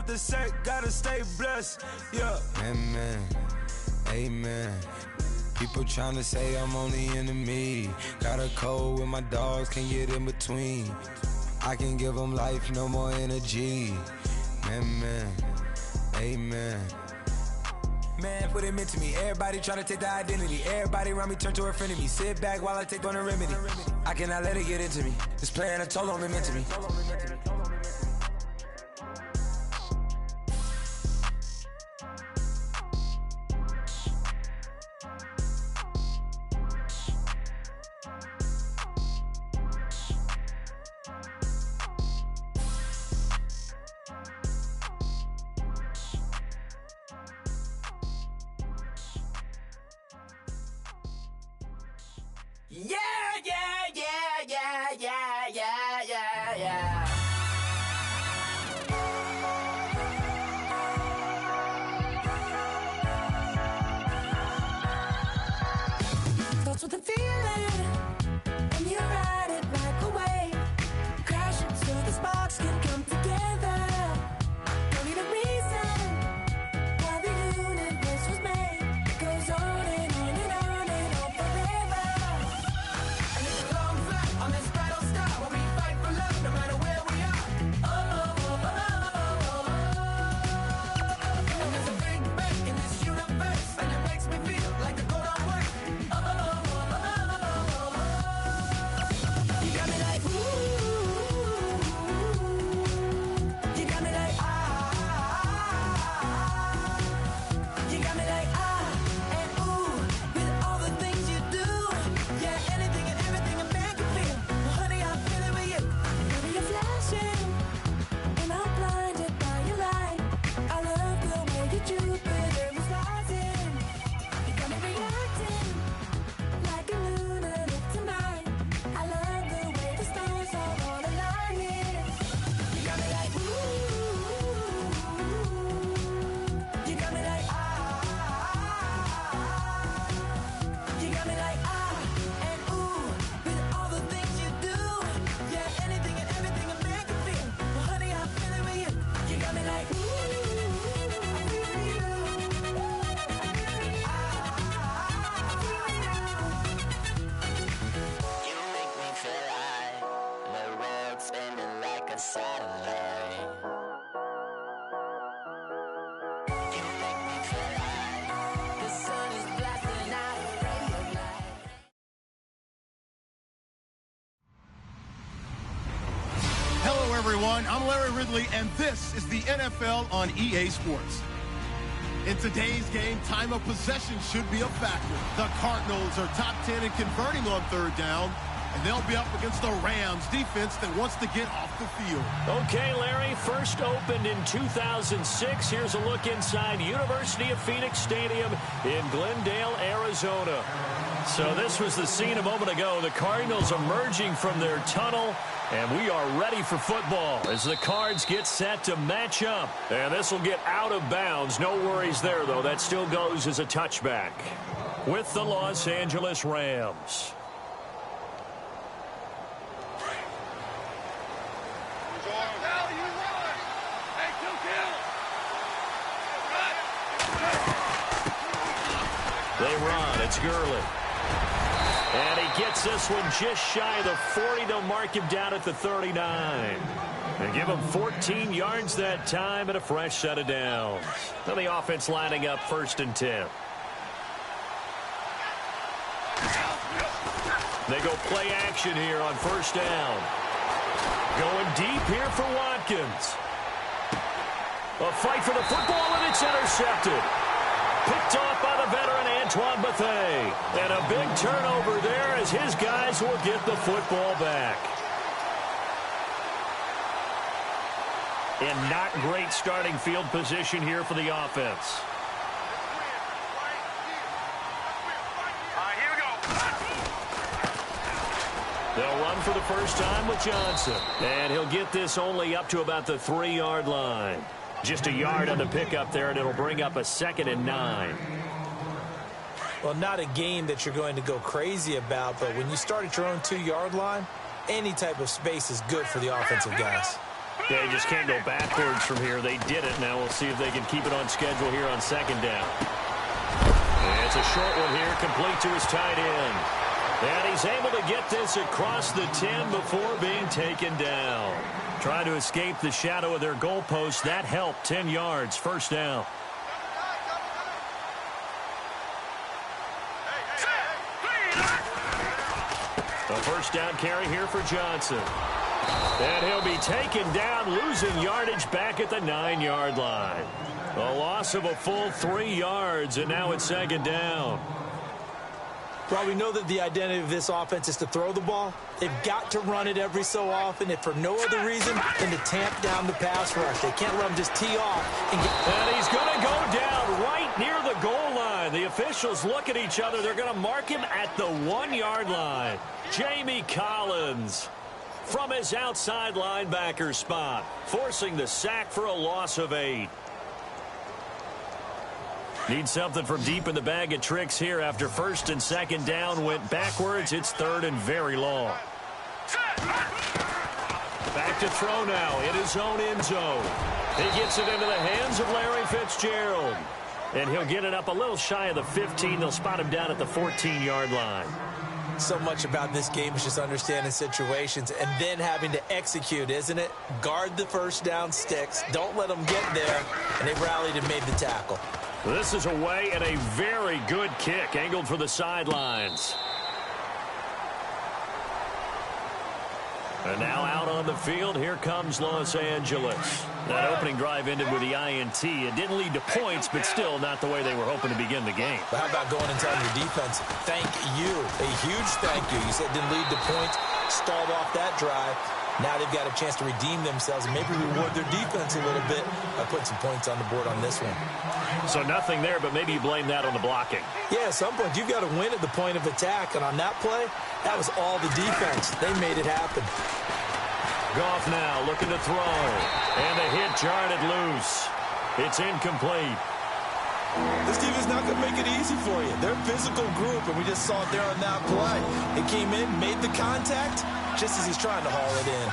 the set, gotta stay blessed. Yeah. Amen. Amen. People tryna say I'm only enemy. Got a code with my dogs, can't get in between. I can give them life, no more energy. Amen. Amen. Man, what it meant to me. Everybody tryna take the identity. Everybody around me turn to a friend of me. Sit back while I take on the remedy. I cannot let it get into me. This plan a toll on me, meant to me. Starts with a feeling, and you ride it like a wave. Crashing so the sparks can come together. Don't need a reason why the universe was made. It goes on and on and on and on forever. And it's a long flight on this battle star where we fight for love no matter where we are. Oh, oh, oh, oh, oh. And there's a big bang in this universe, and it makes me feel like the go don't work. Hello, everyone. I'm Larry Ridley, and this is the NFL on EA Sports. In today's game, time of possession should be a factor. The Cardinals are top 10 in converting on third down, and they'll be up against the Rams defense that wants to get off the field. Okay, Larry, first opened in 2006. Here's a look inside University of Phoenix Stadium in Glendale, Arizona. So this was the scene a moment ago. The Cardinals emerging from their tunnel, and we are ready for football as the Cards get set to match up. And this will get out of bounds. No worries there, though. That still goes as a touchback with the Los Angeles Rams. They run. It's Gurley. And he gets this one just shy of the 40. They'll mark him down at the 39. And give him 14 yards that time and a fresh set of downs. Now the offense lining up 1st and 10. They go play action here on 1st down. Going deep here for Watkins. A fight for the football, and it's intercepted. Picked off by the veteran Antoine Bethea. And a big turnover there as his guys will get the football back. And not great starting field position here for the offense. They'll run for the first time with Johnson. And he'll get this only up to about the 3-yard line. Just a yard on the pickup there, and it'll bring up a 2nd and 9. Well, not a game that you're going to go crazy about, but when you start at your own 2-yard line, any type of space is good for the offensive guys. They just can't go backwards from here. They did it. Now we'll see if they can keep it on schedule here on second down. And it's a short one here, complete to his tight end. And he's able to get this across the 10 before being taken down. Trying to escape the shadow of their goalpost. That helped. 10 yards, first down. A first down carry here for Johnson. And he'll be taken down, losing yardage back at the 9-yard line. A loss of a full 3 yards, and now it's second down. Well, we know that the identity of this offense is to throw the ball. They've got to run it every so often, if for no other reason than to tamp down the pass rush. They can't let them just tee off. And he's going to go down right near the goal line. The officials look at each other. They're going to mark him at the 1-yard line. Jamie Collins from his outside linebacker spot, forcing the sack for a loss of 8. Need something from deep in the bag of tricks here after first and second down went backwards. It's third and very long. Back to throw now in his own end zone. He gets it into the hands of Larry Fitzgerald. And he'll get it up a little shy of the 15. They'll spot him down at the 14-yard line. So much about this game is just understanding situations and then having to execute, isn't it? Guard the first down sticks. Don't let them get there. And they rallied and made the tackle. This is away and a very good kick, angled for the sidelines. And now out on the field, here comes Los Angeles. That opening drive ended with the INT. It didn't lead to points, but still not the way they were hoping to begin the game. But how about going and telling your defense, thank you, a huge thank you. You said it didn't lead to points, stalled off that drive. Now they've got a chance to redeem themselves and maybe reward their defense a little bit by putting some points on the board on this one. So nothing there, but maybe you blame that on the blocking. Yeah, at some point you've got to win at the point of attack, and on that play, that was all the defense. They made it happen. Goff now looking to throw, and the hit jarred it loose. It's incomplete. This team is not going to make it easy for you. They're a physical group, and we just saw it there on that play. It came in, made the contact, just as he's trying to haul it in.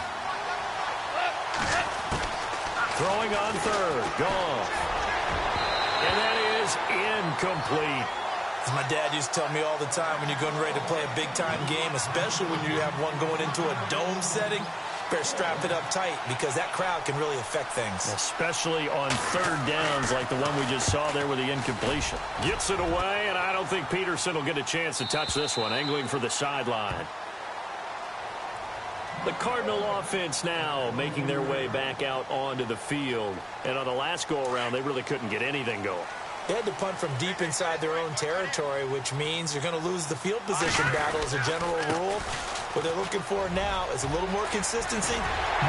Throwing on third, Goff. And that is incomplete. As my dad used to tell me all the time, when you're going ready to play a big-time game, especially when you have one going into a dome setting, better strap it up tight because that crowd can really affect things. Especially on third downs like the one we just saw there with the incompletion. Gets it away, and I don't think Peterson will get a chance to touch this one, angling for the sideline. The Cardinal offense now making their way back out onto the field. And on the last go-around, they really couldn't get anything going. They had to punt from deep inside their own territory, which means you're going to lose the field position battle as a general rule. What they're looking for now is a little more consistency,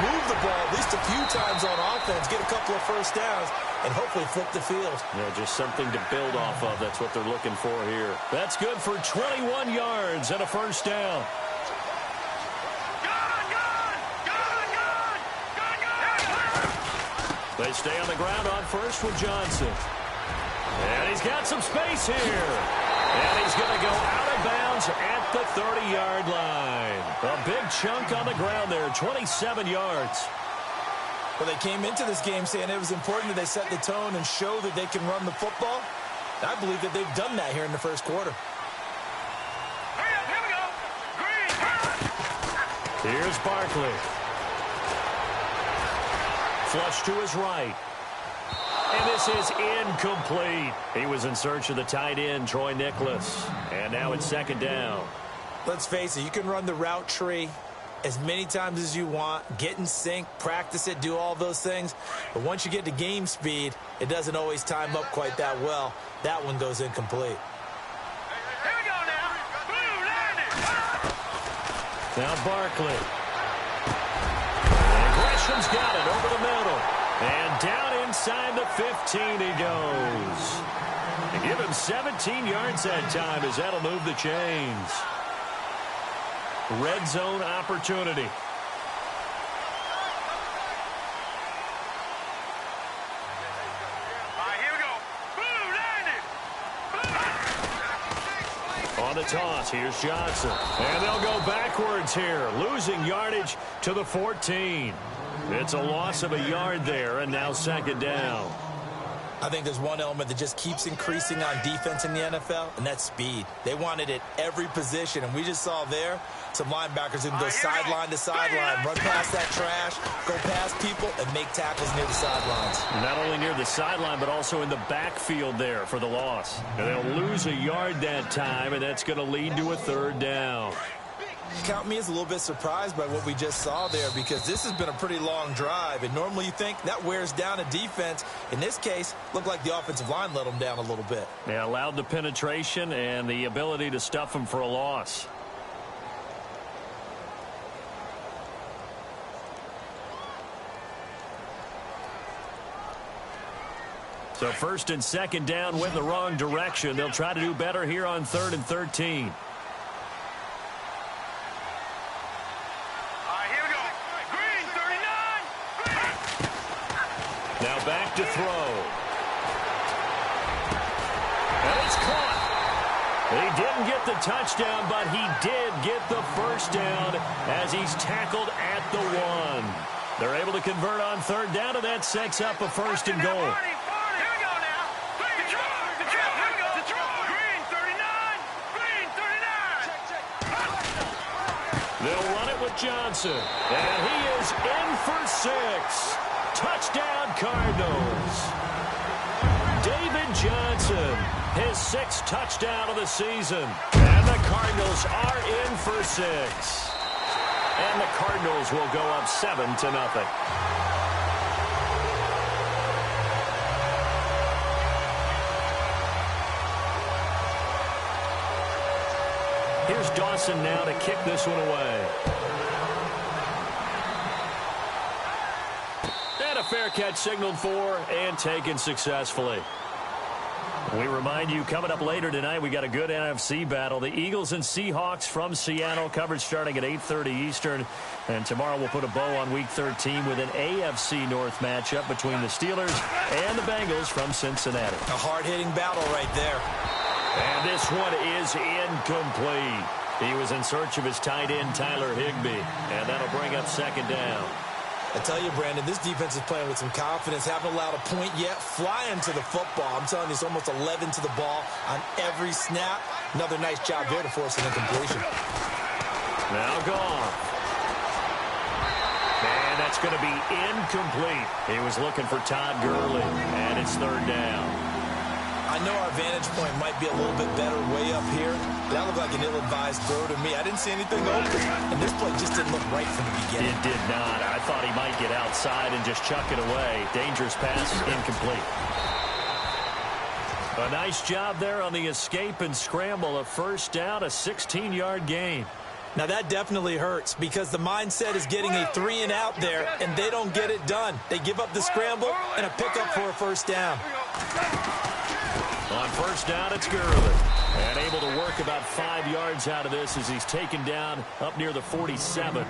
move the ball at least a few times on offense, get a couple of first downs, and hopefully flip the field. Yeah, just something to build off of. That's what they're looking for here. That's good for 21 yards and a first down. They stay on the ground on first with Johnson. And he's got some space here. And he's going to go out of bounds at the 30-yard line. A big chunk on the ground there, 27 yards. Well, they came into this game saying it was important that they set the tone and show that they can run the football. I believe that they've done that here in the first quarter. Here's Barkley. Flush to his right. And this is incomplete. He was in search of the tight end, Troy Nicholas. And now it's second down. Let's face it, you can run the route tree as many times as you want, get in sync, practice it, do all those things. But once you get to game speed, it doesn't always time up quite that well. That one goes incomplete. Here we go now. Blue landed. Now Barkley. And Gresham's got it over the middle. And down inside the 15 he goes. And give him 17 yards that time as that'll move the chains. Red zone opportunity. Here we go. Blue landed. On the toss, here's Johnson. And they'll go backwards here, losing yardage to the 14. It's a loss of a yard there, and now second down. I think there's one element that just keeps increasing on defense in the NFL, and that's speed. They want it at every position, and we just saw there some linebackers who can go sideline to sideline, run past that trash, go past people, and make tackles near the sidelines. Not only near the sideline, but also in the backfield there for the loss. And they'll lose a yard that time, and that's going to lead to a third down. Count me as a little bit surprised by what we just saw there, because this has been a pretty long drive, and normally you think that wears down a defense. In this case, looked like the offensive line let them down a little bit. They allowed the penetration and the ability to stuff them for a loss. So first and second down went in the wrong direction. They'll try to do better here on 3rd and 13. Now back to throw. And it's caught. He didn't get the touchdown, but he did get the first down as he's tackled at the 1. They're able to convert on 3rd down, and that sets up a 1st and goal. They'll run it with Johnson, and he is in for 6. Touchdown, Cardinals. David Johnson, his 6th touchdown of the season. And the Cardinals are in for 6. And the Cardinals will go up 7-0. Here's Dawson now to kick this one away. And a fair catch signaled for and taken successfully. We remind you, coming up later tonight, we got a good NFC battle. The Eagles and Seahawks from Seattle, coverage starting at 8:30 Eastern. And tomorrow we'll put a bow on Week 13 with an AFC North matchup between the Steelers and the Bengals from Cincinnati. A hard-hitting battle right there. And this one is incomplete. He was in search of his tight end, Tyler Higbee. And that'll bring up second down. I tell you, Brandon, this defense is playing with some confidence. Haven't allowed a point yet. Flying to the football. I'm telling you, it's almost 11 to the ball on every snap. Another nice job there to force an incompletion. Now gone. And that's going to be incomplete. He was looking for Todd Gurley, and it's 3rd down. I know our vantage point might be a little bit better way up here. That looked like an ill-advised throw to me. I didn't see anything open, and this play just didn't look right from the beginning. It did not. I thought he might get outside and just chuck it away. Dangerous pass, incomplete. A nice job there on the escape and scramble. A 1st down, a 16-yard gain. Now that definitely hurts because the mindset is getting a 3-and-out there, and they don't get it done. They give up the scramble and a pickup for a 1st down. On 1st down, it's Gurley. And able to work about 5 yards out of this as he's taken down up near the 47.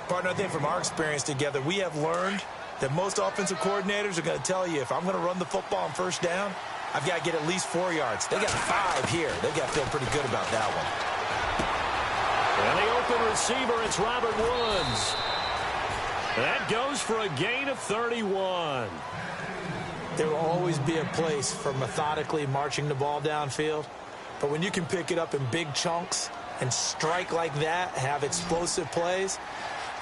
Partner, I think from our experience together, we have learned that most offensive coordinators are going to tell you, if I'm going to run the football on 1st down, I've got to get at least 4 yards. They got 5 here. They've got to feel pretty good about that one. And the open receiver, it's Robert Woods. That goes for a gain of 31. There will always be a place for methodically marching the ball downfield. But when you can pick it up in big chunks and strike like that, have explosive plays,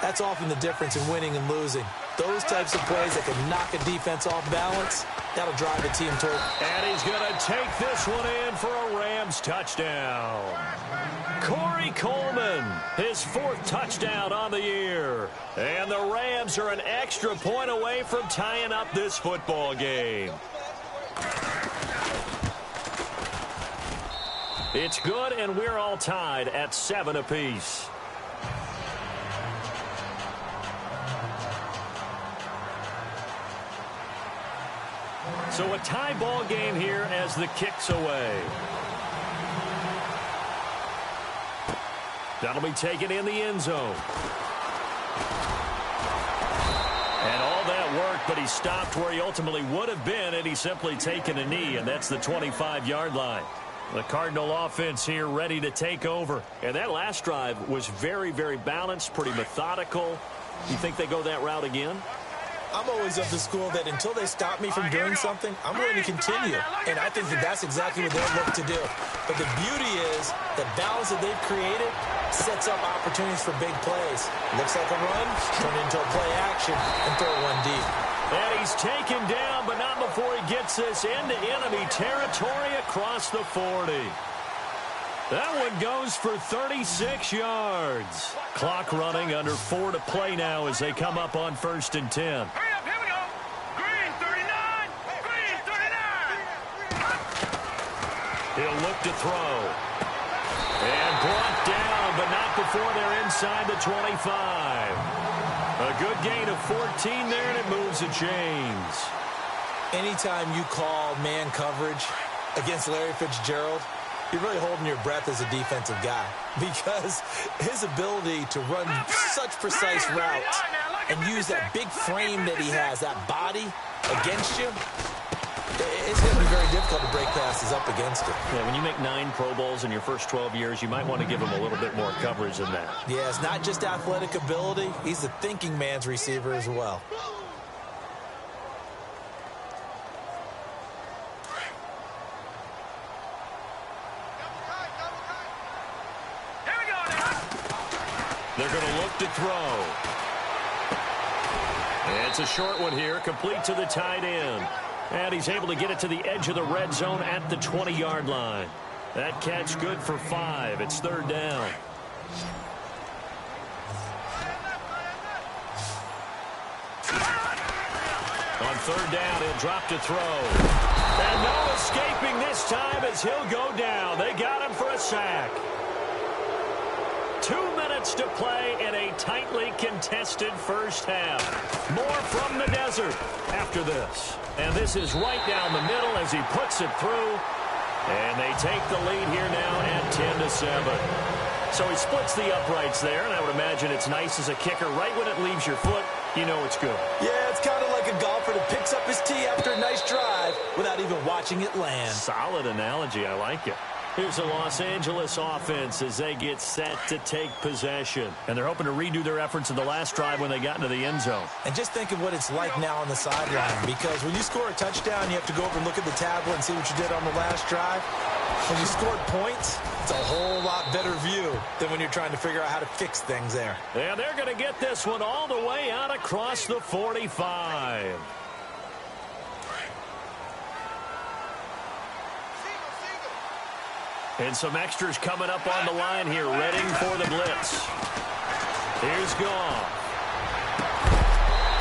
that's often the difference in winning and losing. Those types of plays that can knock a defense off balance, that'll drive a team toward. And he's going to take this one in for a Rams touchdown. Corey Coleman, his 4th touchdown on the year. And the Rams are an extra point away from tying up this football game. It's good, and we're all tied at 7 apiece. So a tie ball game here as the kick's away. That'll be taken in the end zone. And all that worked, but he stopped where he ultimately would have been had he simply taken a knee, and that's the 25-yard line. The Cardinal offense here ready to take over. And that last drive was very, very balanced, pretty methodical. You think they go that route again? I'm always of the school that until they stop me from doing something, I'm going to continue. And I think that that's exactly what they'll look to do. But the beauty is the balance that they've created sets up opportunities for big plays. Looks like a run, turn into a play action, and throw one deep. And he's taken down, but not before he gets this into enemy territory across the 40. That one goes for 36 yards. Clock running, under 4 to play now as they come up on 1st and 10. Hurry up, here we go. Green 39. Green 39. He'll look to throw. And brought down, but not before they're inside the 25. A good gain of 14 there, and it moves the chains. Anytime you call man coverage against Larry Fitzgerald, you're really holding your breath as a defensive guy because his ability to run such precise routes and use that big frame that he has, that body against you, it's going to be very difficult to break passes up against him. Yeah, when you make 9 Pro Bowls in your first 12 years, you might want to give him a little bit more coverage than that. Yeah, it's not just athletic ability. He's a thinking man's receiver as well. They're going to look to throw. It's a short one here, complete to the tight end. And he's able to get it to the edge of the red zone at the 20-yard line. That catch good for 5. It's 3rd down. On 3rd down, he'll drop to throw. And no escaping this time as he'll go down. They got him for a sack. 2 minutes to play in a tightly contested first half. More from the desert after this. And this is right down the middle as he puts it through. And they take the lead here now at 10-7. So he splits the uprights there, and I would imagine it's nice as a kicker. Right when it leaves your foot, you know it's good. Yeah, it's kind of like a golfer that picks up his tee after a nice drive without even watching it land. Solid analogy. I like it. Here's the Los Angeles offense as they get set to take possession. And they're hoping to redo their efforts in the last drive when they got into the end zone. And just think of what it's like now on the sideline, because when you score a touchdown, you have to go over and look at the tablet and see what you did on the last drive. When you scored points, it's a whole lot better view than when you're trying to figure out how to fix things there. And they're going to get this one all the way out across the 45. And some extras coming up on the line here, readying for the blitz. Here's Goff.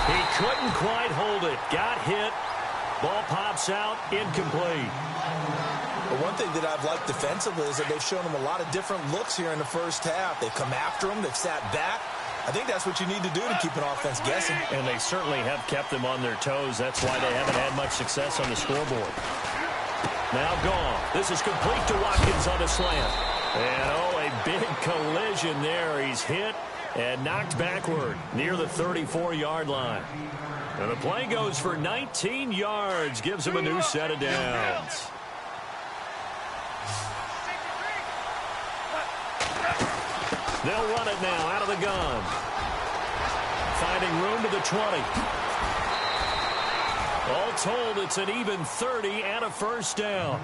He couldn't quite hold it. Got hit. Ball pops out, incomplete. But one thing that I've liked defensively is that they've shown him a lot of different looks here in the first half. They've come after him. They've sat back. I think that's what you need to do to keep an offense guessing. And they certainly have kept them on their toes. That's why they haven't had much success on the scoreboard. Now Goff. This is complete to Watkins on a slant. And, oh, a big collision there. He's hit and knocked backward near the 34-yard line. And the play goes for 19 yards. Gives him a new set of downs. They'll run it now out of the gun. Finding room to the 20. All told, it's an even 30 and a first down.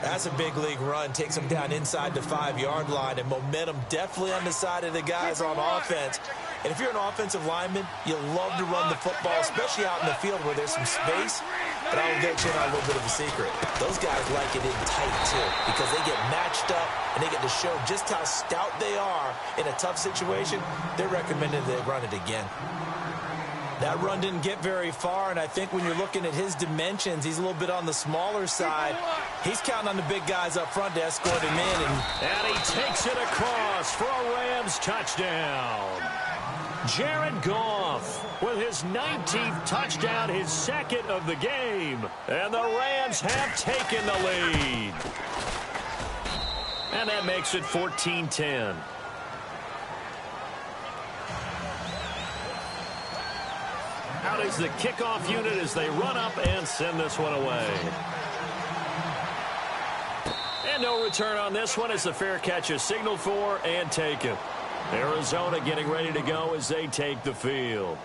That's a big league run. Takes them down inside the 5-yard line, and momentum definitely on the side of the guys on offense. And if you're an offensive lineman, you love to run the football, especially out in the field where there's some space. But I will get you in on a little bit of a secret. Those guys like it in tight, too, because they get matched up and they get to show just how stout they are in a tough situation. They're recommended they run it again. That run didn't get very far, and I think when you're looking at his dimensions, he's a little bit on the smaller side. He's counting on the big guys up front to escort him in. And he takes it across for a Rams touchdown. Jared Goff with his 19th touchdown, his second of the game. And the Rams have taken the lead. And that makes it 14-10. Out is the kickoff unit as they run up and send this one away. And no return on this one as the fair catch is signaled for and taken. Arizona getting ready to go as they take the field.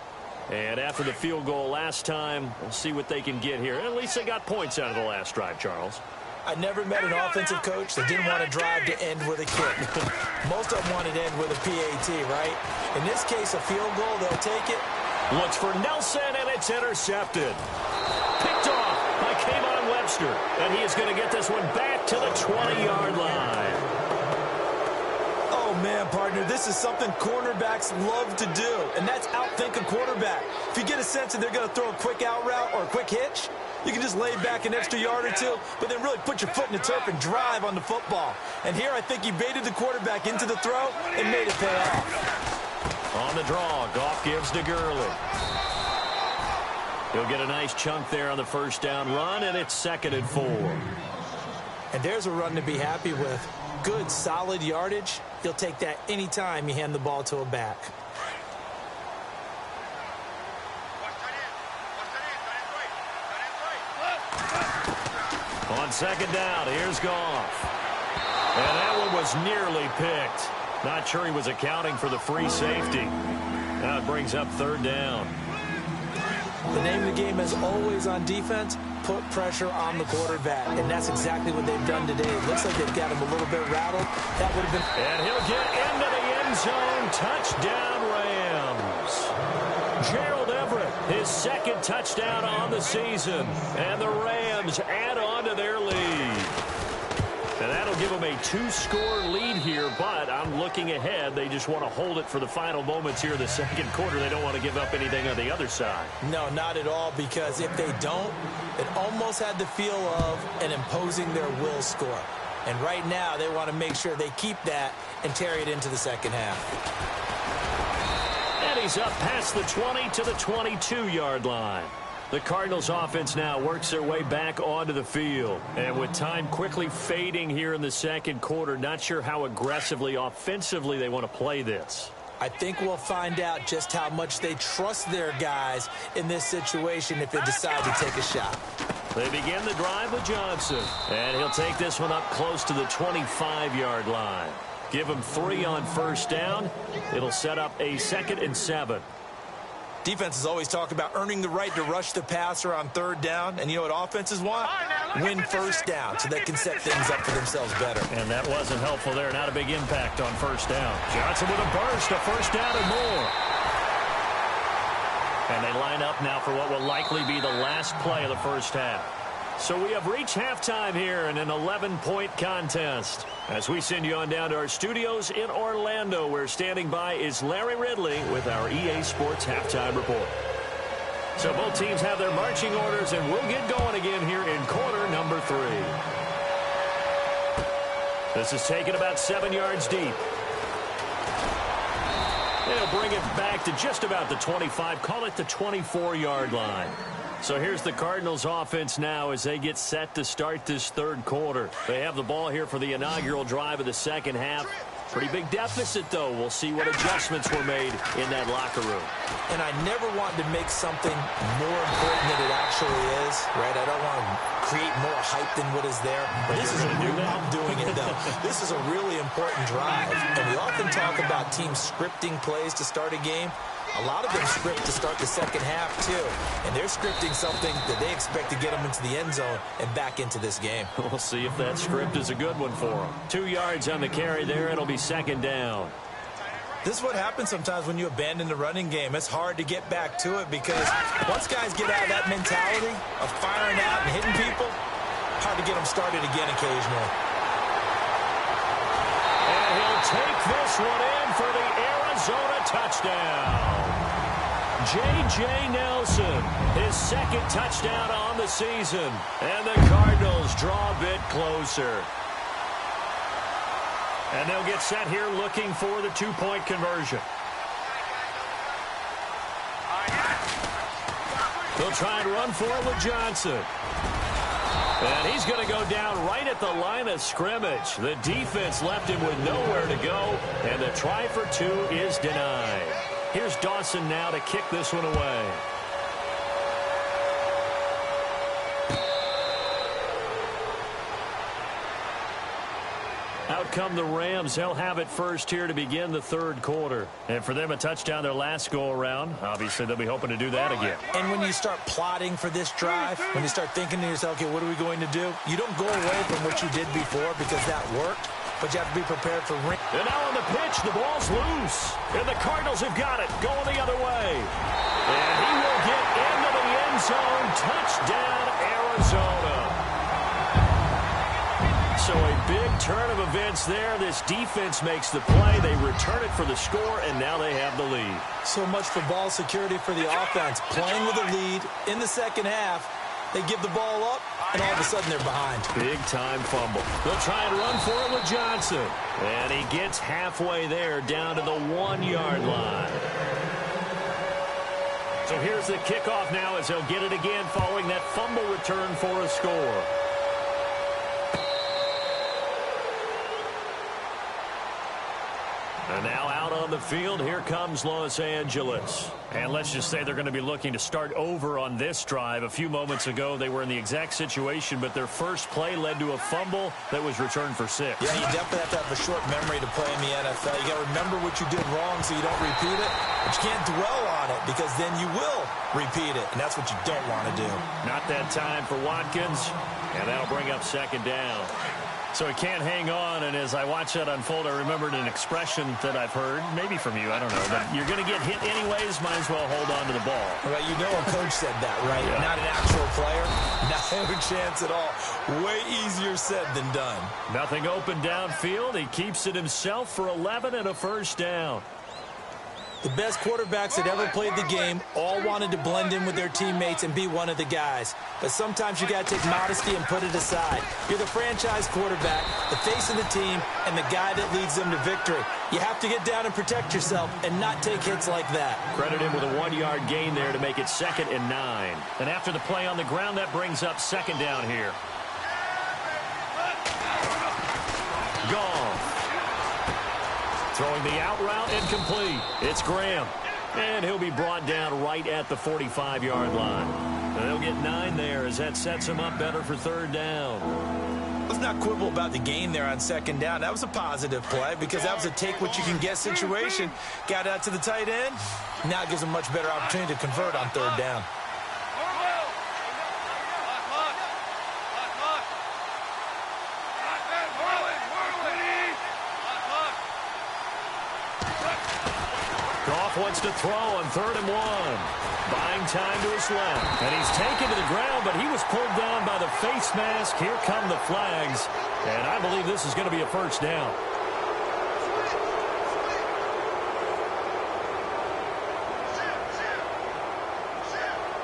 And after the field goal last time, we'll see what they can get here. At least they got points out of the last drive, Charles. I never met an offensive coach that didn't want to drive to end with a kick. Most of them wanted to end with a PAT, right? In this case, a field goal, they'll take it. Looks for Nelson, and it's intercepted. Picked off by Kayvon Webster. And he is going to get this one back to the 20-yard line. Oh, man, partner, this is something cornerbacks love to do, and that's outthink a quarterback. If you get a sense that they're going to throw a quick out route or a quick hitch, you can just lay back an extra yard or two, but then really put your foot in the turf and drive on the football. And here I think he baited the quarterback into the throw and made it pay off. On the draw, Goff gives to Gurley. He'll get a nice chunk there on the first down run, and it's 2nd and 4. And there's a run to be happy with. Good, solid yardage. You'll take that anytime you hand the ball to a back. On 2nd down, here's Goff. And that one was nearly picked. Not sure he was accounting for the free safety. Now it brings up 3rd down. The name of the game is always on defense, put pressure on the quarterback. And that's exactly what they've done today. It looks like they've got him a little bit rattled. That would have been... And he'll get into the end zone. Touchdown, Rams. Gerald Everett, his 2nd touchdown on the season. And the Rams add on to their lead. And that'll give them a 2-score lead here, but I'm looking ahead. They just want to hold it for the final moments here in the 2nd quarter. They don't want to give up anything on the other side. No, not at all, because if they don't, it almost had the feel of an imposing their will score. And right now, they want to make sure they keep that and carry it into the 2nd half. And he's up past the 20 to the 22-yard line. The Cardinals offense now works their way back onto the field. And with time quickly fading here in the 2nd quarter, not sure how aggressively, offensively they want to play this. I think we'll find out just how much they trust their guys in this situation if they decide to take a shot. They begin the drive with Johnson. And he'll take this one up close to the 25-yard line. Give him 3 on 1st down. It'll set up a 2nd and 7. Defenses always talk about earning the right to rush the passer on 3rd down. And you know what offenses want? Win 1st down so they can set things up for themselves better. And that wasn't helpful there. Not a big impact on 1st down. Johnson with a burst, a 1st down and more. And they line up now for what will likely be the last play of the 1st half. So we have reached halftime here in an 11-point contest. As we send you on down to our studios in Orlando, where standing by is Larry Ridley with our EA Sports Halftime Report. So both teams have their marching orders, and we'll get going again here in quarter number 3. This is taken about 7 yards deep. They'll bring it back to just about the 25, call it the 24-yard line. So here's the Cardinals offense now as they get set to start this 3rd quarter. They have the ball here for the inaugural drive of the 2nd half. Pretty big deficit, though. We'll see what adjustments were made in that locker room. And I never want to make something more important than it actually is, right? I don't want to create more hype than what is there. But this is I'm doing it, though. This is a really important drive. And we often talk about teams scripting plays to start a game. A lot of them script to start the 2nd half, too. And they're scripting something that they expect to get them into the end zone and back into this game. We'll see if that script is a good one for them. 2 yards on the carry there. It'll be 2nd down. This is what happens sometimes when you abandon the running game. It's hard to get back to it because once guys get out of that mentality of firing out and hitting people, hard to get them started again occasionally. And he'll take this one in for the Arizona touchdown. J.J. Nelson, his 2nd touchdown on the season. And the Cardinals draw a bit closer. And they'll get set here looking for the 2-point conversion. They'll try and run for it with Johnson. And he's going to go down right at the line of scrimmage. The defense left him with nowhere to go, and the try for 2 is denied. Here's Dawson now to kick this one away. Out come the Rams. They'll have it first here to begin the third quarter. And for them, a touchdown their last go-around. Obviously, they'll be hoping to do that again. And when you start plotting for this drive, when you start thinking to yourself, okay, what are we going to do? You don't go away from what you did before because that worked, but you have to be prepared for ring. And now on the pitch, the ball's loose. And the Cardinals have got it, going the other way. And he will get into the end zone. Touchdown, Arizona. So a big turn of events there. This defense makes the play. They return it for the score, and now they have the lead. So much for ball security for the offense. Playing with a lead in the second half, they give the ball up, and all of a sudden they're behind. Big-time fumble. They'll try and run for it with Johnson. And he gets halfway there, down to the 1-yard line. So here's the kickoff now as they'll get it again following that fumble return for a score. And now out on the field, here comes Los Angeles. And let's just say they're going to be looking to start over on this drive. A few moments ago, they were in the exact situation, but their first play led to a fumble that was returned for 6. Yeah, you definitely have to have a short memory to play in the NFL. You got to remember what you did wrong so you don't repeat it, but you can't dwell on it because then you will repeat it, and that's what you don't want to do. Not that time for Watkins, and that'll bring up second down. So he can't hang on, and as I watch that unfold, I remembered an expression that I've heard, maybe from you, I don't know, but you're going to get hit anyways, might as well hold on to the ball. Well, you know a coach said that, right? Yeah. Not an actual player. No chance at all. Way easier said than done. Nothing open downfield. He keeps it himself for 11 and a first down. The best quarterbacks that ever played the game all wanted to blend in with their teammates and be one of the guys. But sometimes you got to take modesty and put it aside. You're the franchise quarterback, the face of the team, and the guy that leads them to victory. You have to get down and protect yourself and not take hits like that. Credit him with a 1-yard gain there to make it 2nd and 9. And after the play on the ground, that brings up second down here. Gone. Throwing the out route, incomplete. It's Graham. And he'll be brought down right at the 45-yard line. And they'll get 9 there as that sets him up better for third down. Let's not quibble about the gain there on second down. That was a positive play because that was a take-what-you-can-get situation. Got out to the tight end. Now it gives him a much better opportunity to convert on third down. Wants to throw on 3rd and 1. Buying time to his left. And he's taken to the ground, but he was pulled down by the face mask. Here come the flags. And I believe this is going to be a first down.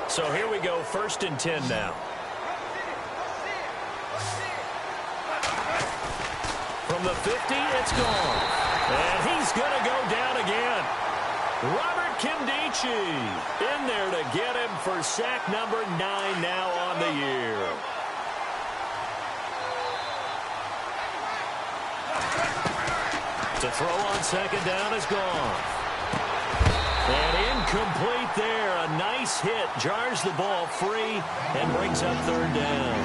So here we go, 1st and 10 now. From the 50, it's gone. And he's going to go down again. Robert Kimdichie in there to get him for sack number 9 now on the year. To throw on second down is gone. And incomplete there. A nice hit. Jars the ball free and brings up third down.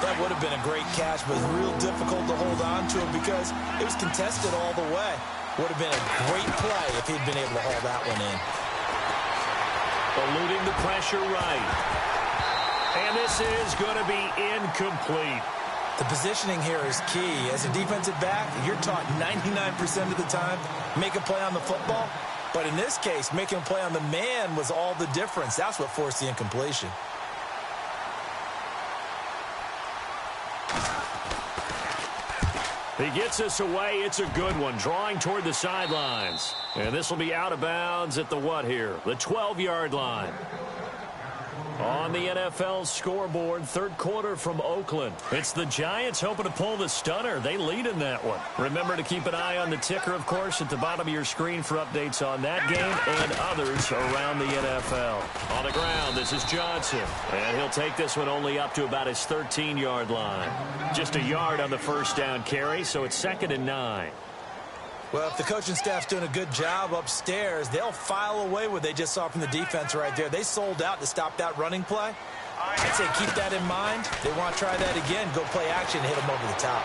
That would have been a great catch, but real difficult to hold on to it because it was contested all the way. Would have been a great play if he'd been able to haul that one in. Eluding the pressure right. And this is going to be incomplete. The positioning here is key. As a defensive back, you're taught 99% of the time, make a play on the football. But in this case, making a play on the man was all the difference. That's what forced the incompletion. He gets us away. It's a good one. Drawing toward the sidelines. And this will be out of bounds at the what here? The 12-yard line. On the NFL scoreboard, third quarter from Oakland. It's the Giants hoping to pull the stunner. They lead in that one. Remember to keep an eye on the ticker, of course, at the bottom of your screen for updates on that game and others around the NFL. On the ground, this is Johnson. And he'll take this one only up to about his 13-yard line. Just a yard on the first down carry, so it's 2nd and 9. Well, if the coaching staff's doing a good job upstairs, they'll file away what they just saw from the defense right there. They sold out to stop that running play. I'd say keep that in mind. They want to try that again. Go play action and hit them over the top.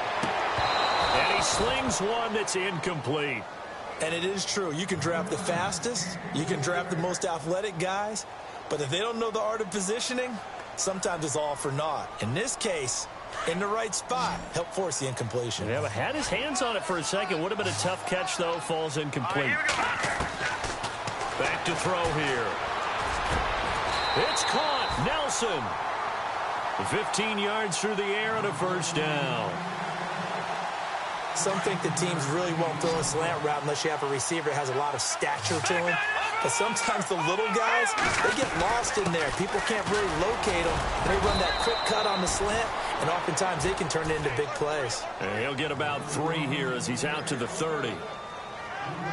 And he slings one that's incomplete. And it is true. You can draft the fastest. You can draft the most athletic guys. But if they don't know the art of positioning, sometimes it's all for naught. In this case, in the right spot, help force the incompletion. Yeah, but had his hands on it for a second. Would have been a tough catch, though. Falls incomplete. Back to throw here. It's caught. Nelson. 15 yards through the air and a first down. Some think the teams really won't throw a slant route unless you have a receiver that has a lot of stature to him. But sometimes the little guys, they get lost in there. People can't really locate them. They run that quick cut on the slant, and oftentimes they can turn it into big plays. And he'll get about 3 here as he's out to the 30.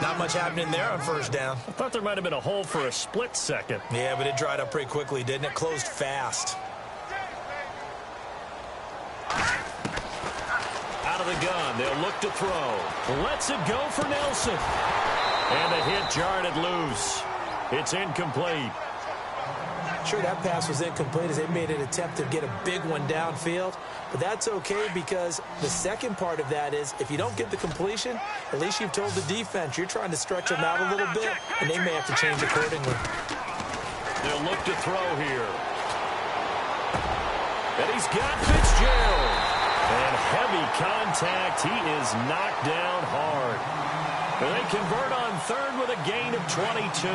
Not much happening there on first down. I thought there might have been a hole for a split second. Yeah, but it dried up pretty quickly, didn't it? Closed fast. Out of the gun, they'll look to throw. Lets it go for Nelson. And the hit jarred it loose. It's incomplete. Sure, that pass was incomplete as they made an attempt to get a big one downfield. But that's okay because the second part of that is if you don't get the completion, at least you've told the defense you're trying to stretch them out a little bit, and they may have to change accordingly. They'll look to throw here. And he's got Fitzgerald. And heavy contact. He is knocked down hard. And they convert on third with a gain of 22.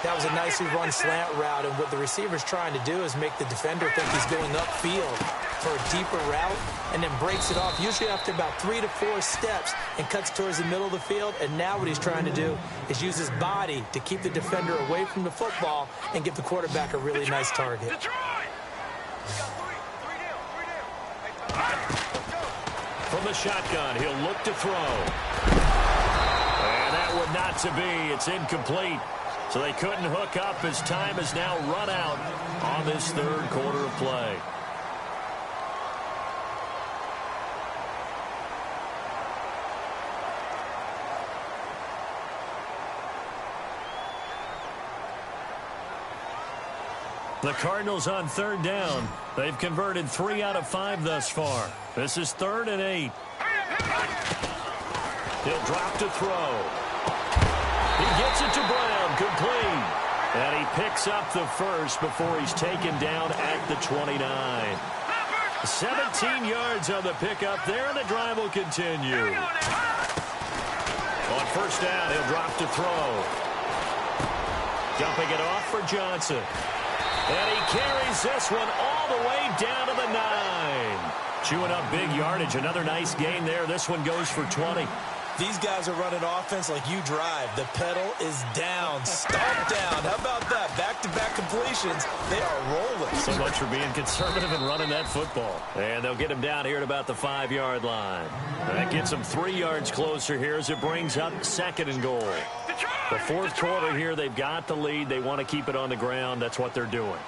That was a nicely run slant route, and what the receiver's trying to do is make the defender think he's going upfield for a deeper route and then breaks it off, usually after about 3 to 4 steps, and cuts towards the middle of the field. And now what he's trying to do is use his body to keep the defender away from the football and give the quarterback a really nice target. From the shotgun, he'll look to throw. And that would not to be. It's incomplete. So they couldn't hook up as time has now run out on this third quarter of play. The Cardinals on third down. They've converted 3 out of 5 thus far. This is 3rd and 8. He'll drop to throw. He gets it to Brown, complete. And he picks up the first before he's taken down at the 29. 17 yards on the pickup there, and the drive will continue. On first down, he'll drop to throw. Dumping it off for Johnson. And he carries this one all the way down to the 9. Chewing up big yardage. Another nice gain there. This one goes for 20. These guys are running offense like you drive. The pedal is down. Stomp down. How about that? Back-to-back completions. They are rolling. So much for being conservative and running that football. And they'll get him down here at about the 5-yard line. That gets him 3 yards closer here as it brings up 2nd and goal. The fourth quarter here, they've got the lead. They want to keep it on the ground. That's what they're doing.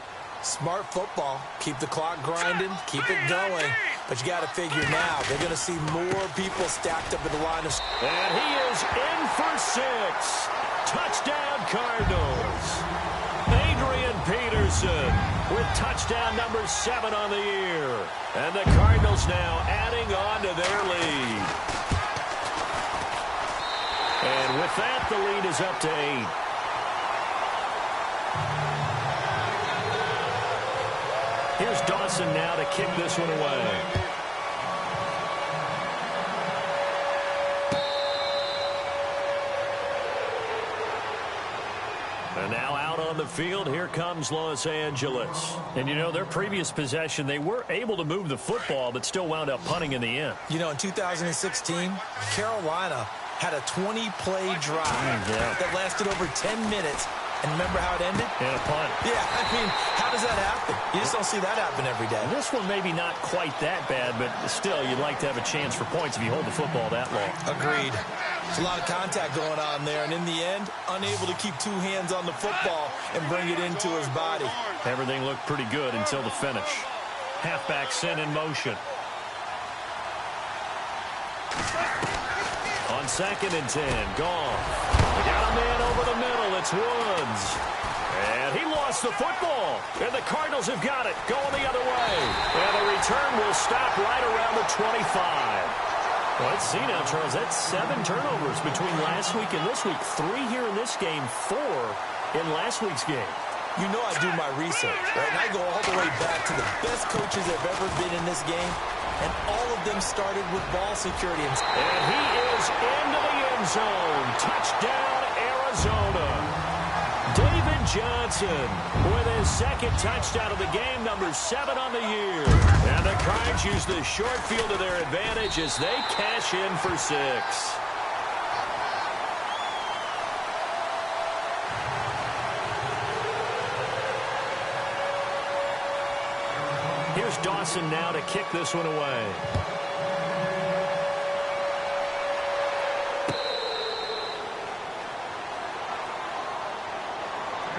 Smart football. Keep the clock grinding. Keep it going. But you got to figure now, they're going to see more people stacked up at the line of... And he is in for 6. Touchdown, Cardinals. Adrian Peterson with touchdown number 7 on the year. And the Cardinals now adding on to their lead. And with that, the lead is up to 8. Here's Dawson now to kick this one away. And now out on the field, here comes Los Angeles. And, you know, their previous possession, they were able to move the football, but still wound up punting in the end. You know, in 2016, Carolina had a 20-play drive that lasted over 10 minutes. And remember how it ended? In a punt. Yeah, I mean, how does that happen? You just don't see that happen every day. This one maybe not quite that bad, but still, you'd like to have a chance for points if you hold the football that long. Agreed. There's a lot of contact going on there, and in the end, unable to keep 2 hands on the football and bring it into his body. Everything looked pretty good until the finish. Halfback sent in motion. On 2nd and 10, gone. They got a man over the middle. It's Woods. And he lost the football. And the Cardinals have got it. Going the other way. And the return will stop right around the 25. Well, let's see now, Charles. That's 7 turnovers between last week and this week. 3 here in this game, 4 in last week's game. You know I do my research, right? And I go all the way back to the best coaches that have ever been in this game, and all of them started with ball security. And he is into the end zone. Touchdown, Arizona. David Johnson with his second touchdown of the game, number 7 on the year. And the Cards use the short field to their advantage as they cash in for 6. Here's Dawson now to kick this one away.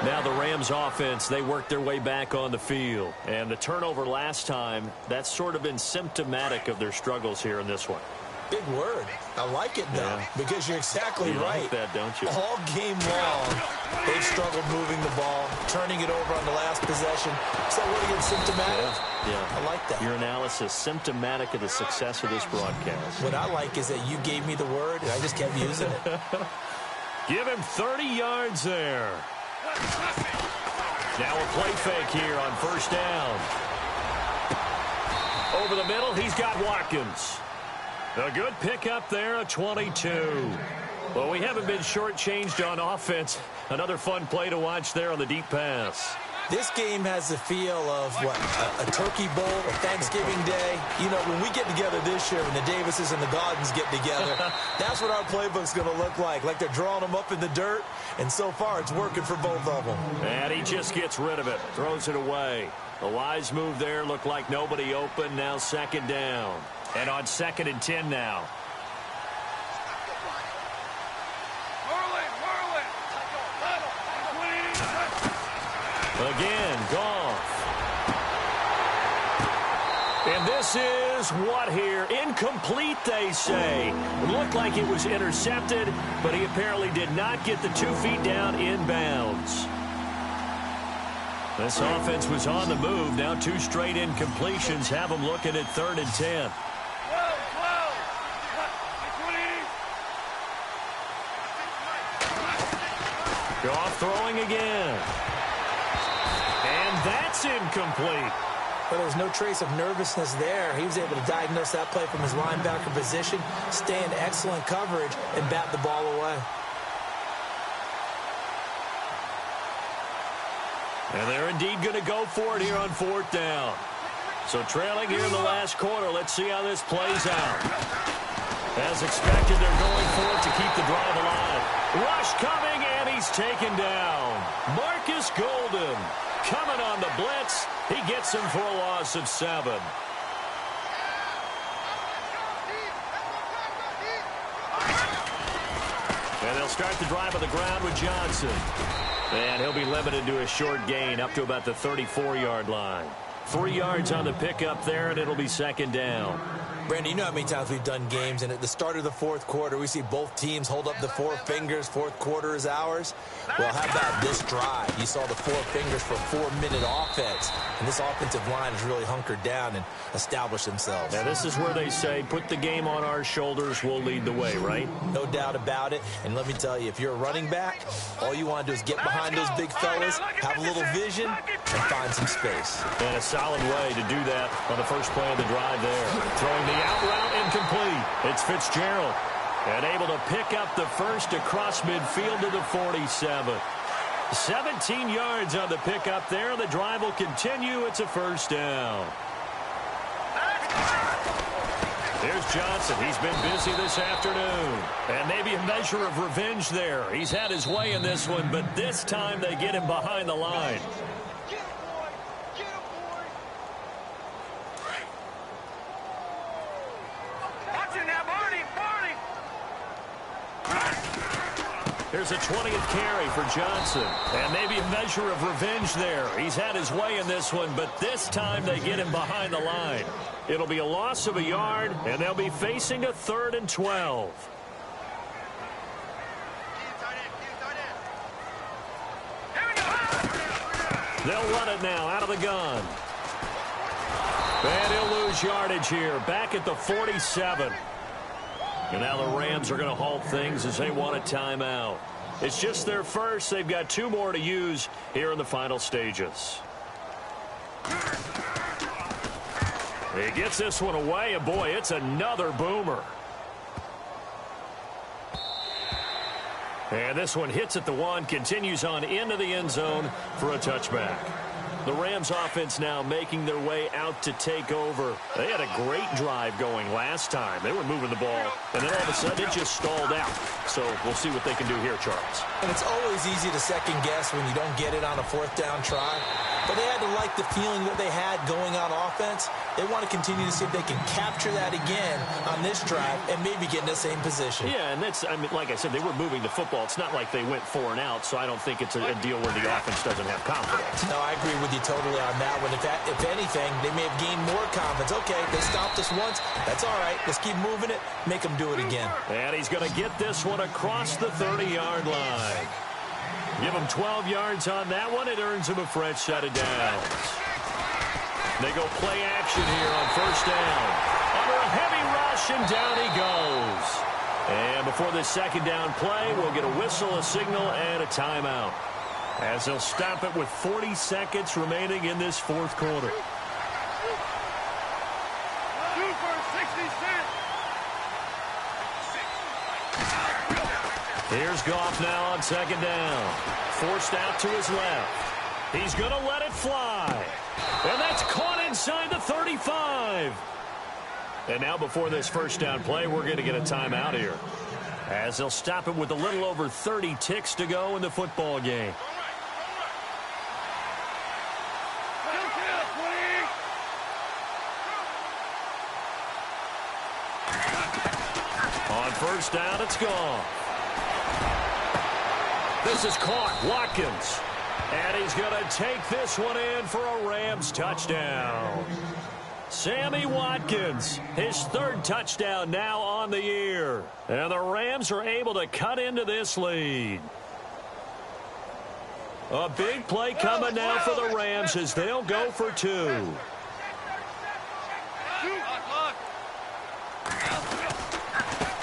Now the Rams offense, they worked their way back on the field. And the turnover last time, that's sort of been symptomatic of their struggles here in this one. Big word. I like it, though, because you're exactly right. Like that, don't you? All game long, they've struggled moving the ball, turning it over on the last possession. Is that what again, symptomatic? Yeah. I like that. Your analysis, symptomatic of the success of this broadcast. What I like is that you gave me the word, and I just kept using it. Give him 30 yards there. Now a play fake here on first down. Over the middle, he's got Watkins. A good pickup there, a 22. Well, we haven't been shortchanged on offense. Another fun play to watch there on the deep pass. This game has the feel of, what, a turkey bowl, a Thanksgiving day. You know, when we get together this year, when the Davises and the Gaudens get together, that's what our playbook's going to look like they're drawing them up in the dirt, and so far it's working for both of them. And he just gets rid of it, throws it away. A wise move there, looked like nobody open, now second down. And on 2nd and 10 now. Again, Goff. And this is what here? Incomplete, they say. It looked like it was intercepted, but he apparently did not get the 2 feet down inbounds. This offense was on the move. Now 2 straight incompletions have them looking at 3rd and 10. Goff throwing again. And that's incomplete. But there was no trace of nervousness there. He was able to diagnose that play from his linebacker position, stay in excellent coverage, and bat the ball away. And they're indeed going to go for it here on 4th down. So trailing here in the last quarter. Let's see how this plays out. As expected, they're going for it to keep the drive alive. Rush coming, and he's taken down. Marcus Golden coming on the blitz. He gets him for a loss of 7. And they'll start the drive on the ground with Johnson. And he'll be limited to a short gain up to about the 34-yard line. 3 yards on the pickup there, and it'll be second down. Brandon, you know how many times we've done games, and at the start of the 4th quarter, we see both teams hold up the 4 fingers, 4th quarter is ours. Well, how about this drive? You saw the 4 fingers for 4-minute offense, and this offensive line has really hunkered down and established themselves. Now, this is where they say, put the game on our shoulders, we'll lead the way, right? No doubt about it, and let me tell you, if you're a running back, all you want to do is get behind those big fellas, have a little vision, and find some space. And a solid way to do that on the first play of the drive there. Throwing the out route incomplete. It's Fitzgerald. And able to pick up the first across midfield to the 47. 17 yards on the pickup there. The drive will continue. It's a first down. Here's Johnson. He's been busy this afternoon. And maybe a measure of revenge there. He's had his way in this one, but this time they get him behind the line. Here's a 20th carry for Johnson. And maybe a measure of revenge there. He's had his way in this one, but this time they get him behind the line. It'll be a loss of a yard, and they'll be facing a 3rd and 12. They'll run it now out of the gun. And he'll lose yardage here, back at the 47. And now the Rams are going to halt things as they want a timeout. It's just their first. They've got 2 more to use here in the final stages. He gets this one away, and boy, it's another boomer. And this one hits at the 1, continues on into the end zone for a touchback. The Rams offense now making their way out to take over. They had a great drive going last time. They were moving the ball, and then all of a sudden it just stalled out. So we'll see what they can do here, Charles. And it's always easy to second guess when you don't get it on a 4th down try. But they had to like the feeling that they had going on offense. They want to continue to see if they can capture that again on this drive and maybe get in the same position. Yeah, and that's, I mean, like I said, they were moving the football. It's not like they went 4 and out, so I don't think it's a deal where the offense doesn't have confidence. No, I agree with you totally on that one. If anything, they may have gained more confidence. Okay, they stopped us once. That's all right. Let's keep moving it. Make them do it again. And he's going to get this one across the 30-yard line. Give him 12 yards on that one. It earns him a fresh set of downs. They go play action here on 1st down. Under a heavy rush, and down he goes. And before this 2nd down play, we'll get a whistle, a signal, and a timeout, as they'll stop it with 40 seconds remaining in this 4th quarter. Here's Goff now on 2nd down. Forced out to his left. He's going to let it fly. And that's caught inside the 35. And now before this 1st down play, we're going to get a timeout here, as they'll stop it with a little over 30 ticks to go in the football game. On 1st down, it's gone. This is caught. Watkins. And he's going to take this one in for a Rams touchdown. Sammy Watkins, his 3rd touchdown now on the year. And the Rams are able to cut into this lead. A big play coming now for the Rams as they'll go for 2.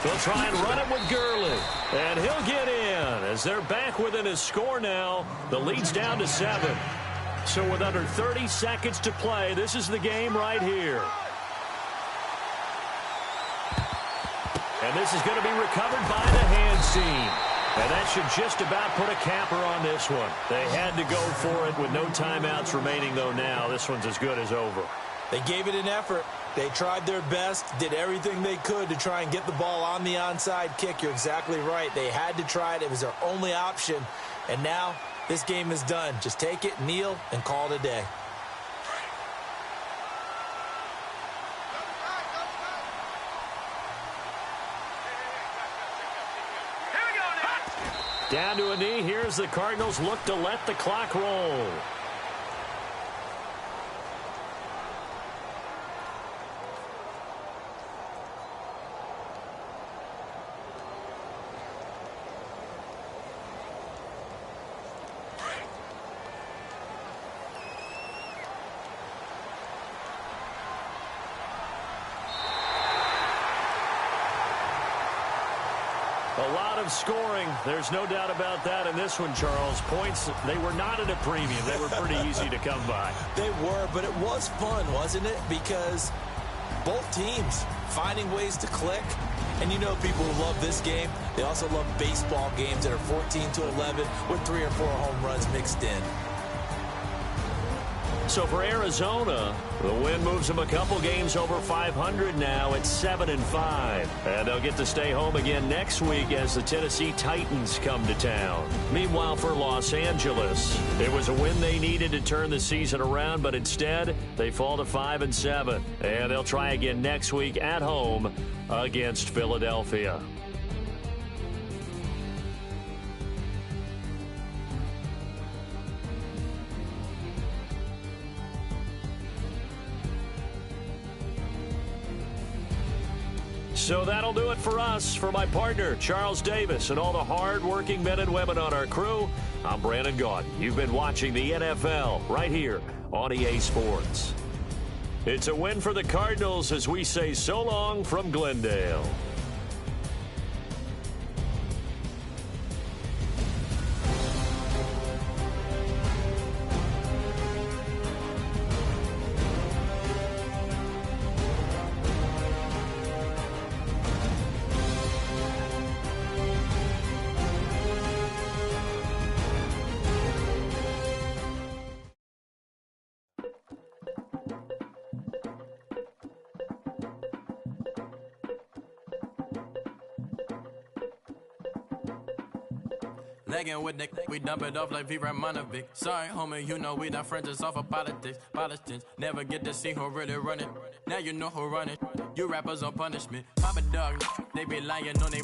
They'll try and run it with Gurley. And he'll get in as they're back within a score now. The lead's down to 7. So with under 30 seconds to play, this is the game right here. And this is going to be recovered by the hands team. And that should just about put a capper on this one. They had to go for it with no timeouts remaining, though. Now this one's as good as over. They gave it an effort. They tried their best, did everything they could to try and get the ball on the onside kick. You're exactly right. They had to try it. It was their only option. And now this game is done. Just take it, kneel, and call it a day. Down to a knee. Here's the Cardinals look to let the clock roll. A lot of scoring. There's no doubt about that in this one, Charles. Points, they were not at a premium. They were pretty easy to come by. They were, but it was fun, wasn't it? Because both teams finding ways to click. And you know people who love this game, they also love baseball games that are 14-11 with 3 or 4 home runs mixed in. So for Arizona, the win moves them a couple games over 500 now at 7-5. And they'll get to stay home again next week as the Tennessee Titans come to town. Meanwhile, for Los Angeles, it was a win they needed to turn the season around, but instead they fall to 5-7. And they'll try again next week at home against Philadelphia. So that'll do it for us. For my partner, Charles Davis, and all the hard-working men and women on our crew, I'm Brandon Gaudin. You've been watching the NFL right here on EA Sports. It's a win for the Cardinals as we say so long from Glendale. Lagging with the we dump it off like V. Ramonovic. Sorry, homie, you know we done friends just off of politics. Politicians never get to see who really running. Now you know who running. You rappers on punishment. Papa dog, they be lying on they.